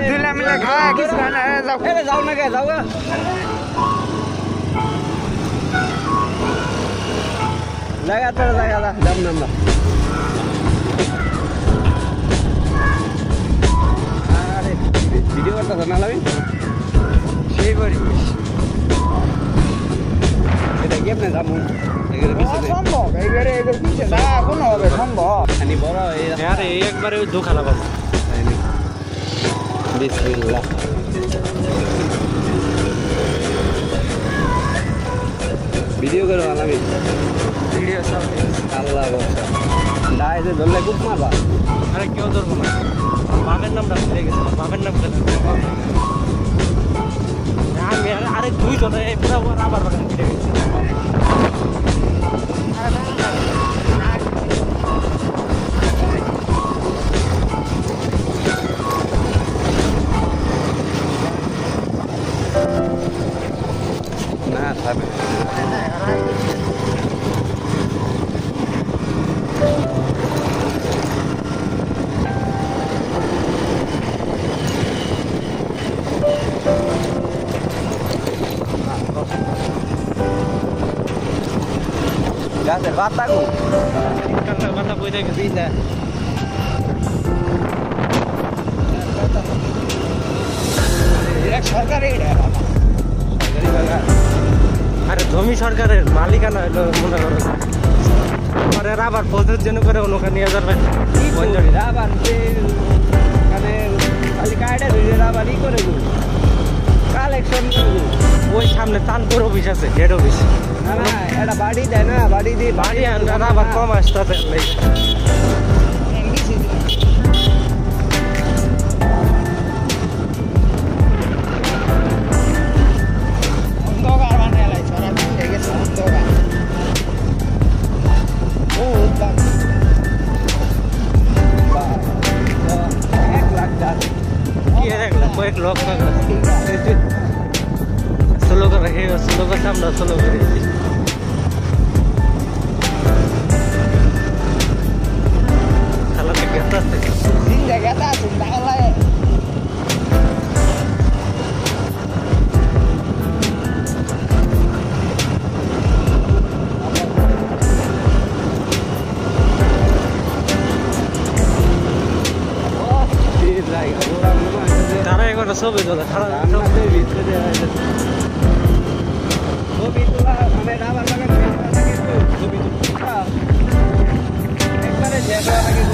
দুলা মিলে খাওয়া কিছু খায় না যাও যাও না কে যাও লাগাতার লাগা দাম নাম্বার আরে ভিডিও করতে না লাগবে সেই পরিবেশ এটা কি আপনি যাবো এগুলো পিছনে সম্ভব এইবারে এগুলো পিছে না কোনো হবে সম্ভব খানি বড় আরে একবারে ওই দোখালা বাস বিসমিল্লাহ ভিডিও করো আমি ভিডিও সব আল্লাহ বলছা দায় যে ধরলে খুব মারবা আরে কেউ ধরবো না বাপের নামটা ভুলে গেছে বাপের নাম আমি আরে দুই জন পুরো আবার বাগান ফিরে গেছে না থাকবে গাছের পাতা গো কথা বই দেখে দিছে সরকারি সরকারি বাগান আরে জমি সরকারের মালিকানা হইলো মনে করো পরে আবার প্রযোজ জন্য করে ওনাকে নিয়ে যাবেন রাবার মানে খালি কায়দা ধরে রাবার ই করে কালেকশন ওই সামনে চাঁদপুর অফিস আছে হেড অফিস না না এটা বাড়ি দেয় না বাড়ি দিয়ে বাড়ি আবার কম আসতে অন্ধকার বানিয়ে লাই ছড়া মিলে গেছে অন্ধকার ও দাম 1 লাখ টাকা কি দেখলাম কয়েক লোক স্লো করে স্লো করছে আমরা স্লো করে খেলাতে গেতে আসতে দিন জায়গাটা আছে দাঁড়ায় তারা এখন ছবি তোলা খারাপ আমাদের ভিতরে ছবি তোলা মানে রাবার বাগান কিন্তু ছবি তোলা একবারে শেষ হওয়ার আগে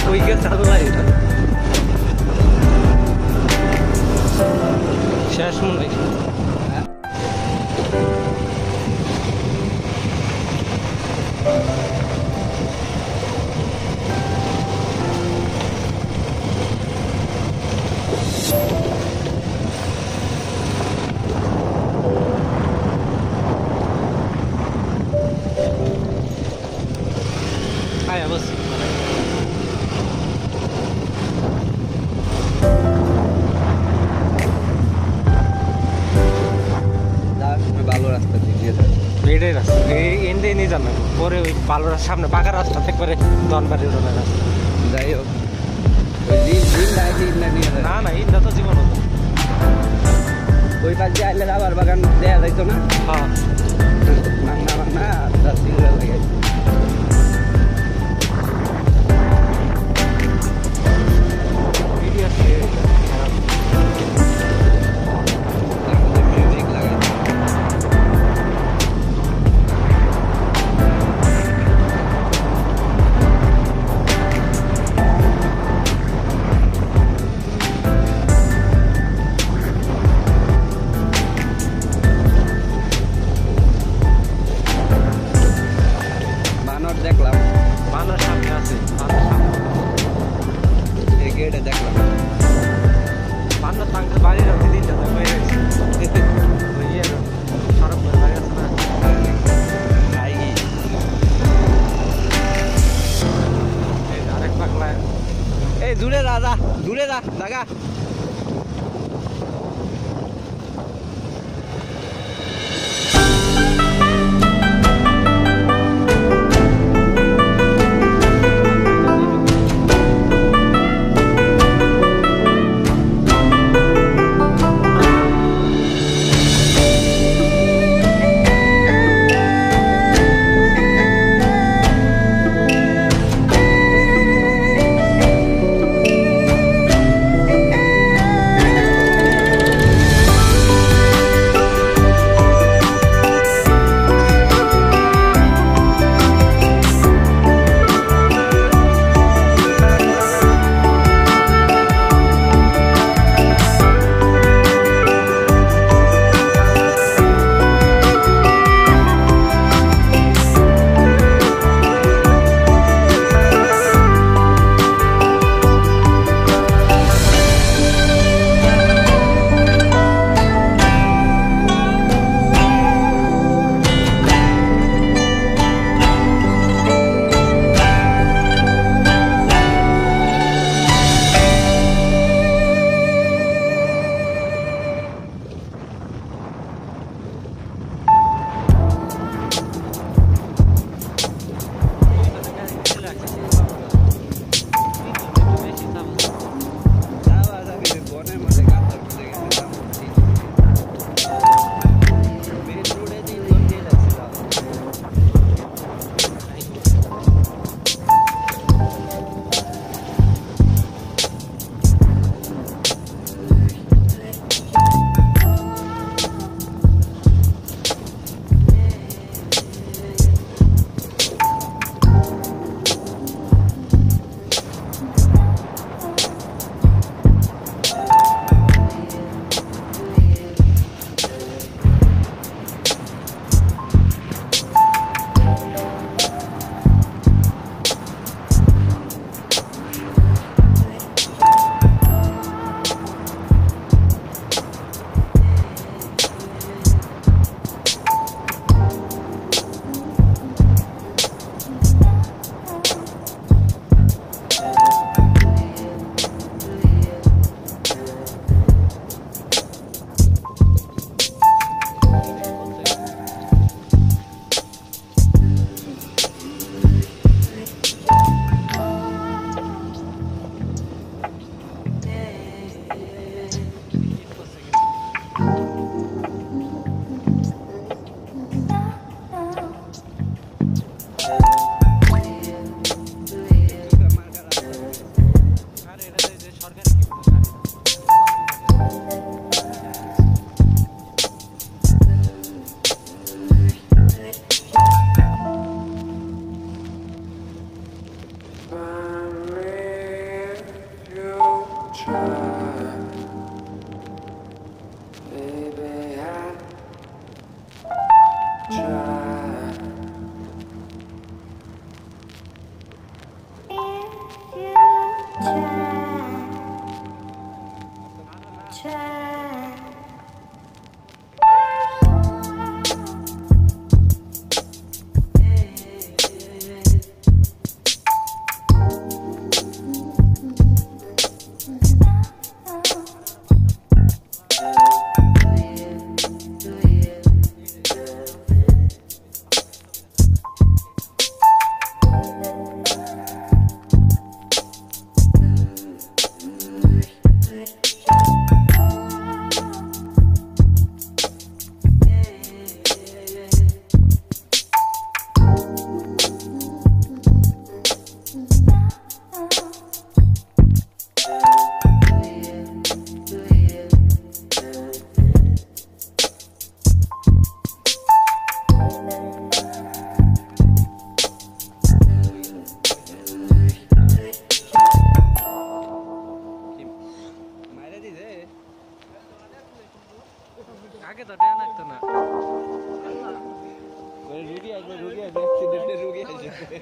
কই গেছে শেষ মনে হয় আয় বস ভালো রাস্তা দিয়ে যায় এটাই রাস্তা এনতে নিয়ে যান না পরে ওই পালোরার সামনে পাকা রাস্তা থেকে পরে ধনবাড়ি রোডের রাস্তা যাই হোক ওই দিন নিয়ে যায় না না এটা তো জীবন হতো ওই পাশ দিয়ে আইলে রাবার বাগান দেয়া যাইতো না হ্যাঁ মাংনা মাংনা তার সিঙ্গেল লাগে মিউজিক লাগাই ঘুরে যা জায়গা আগে তো ড্যান লাগতো না রুগী আসবে অ্যাক্সিডেন্টে রুগী আসবে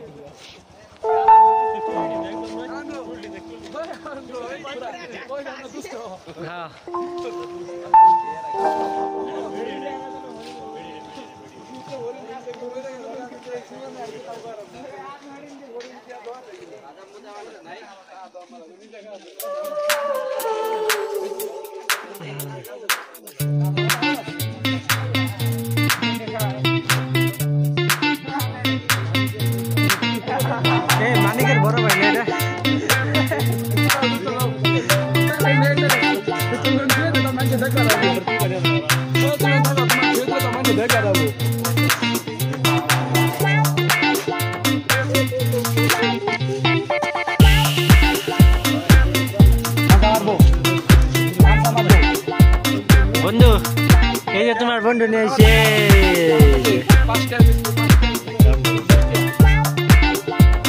হ্যাঁ মানিকের বড় ভাই এটা বন্ধু এই যে তোমার বন্ধু নিয়ে এসে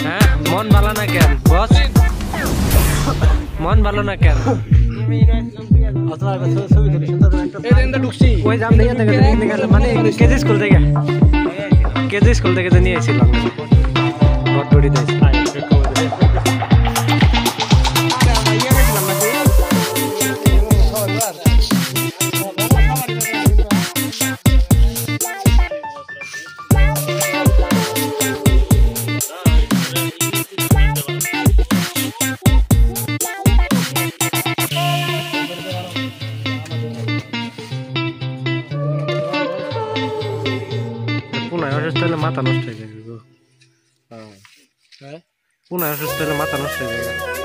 হ্যাঁ মন ভালো না কেন বস মন ভালো না কেন ওই জাম থেকে মানে কেজি স্কুল থেকে নিয়ে এসেছিলাম বটবড়িতে মাথা নষ্ট হয়ে যাবে পুনঃ অসুস্থ হলে মাথা নষ্ট হয়ে যাবে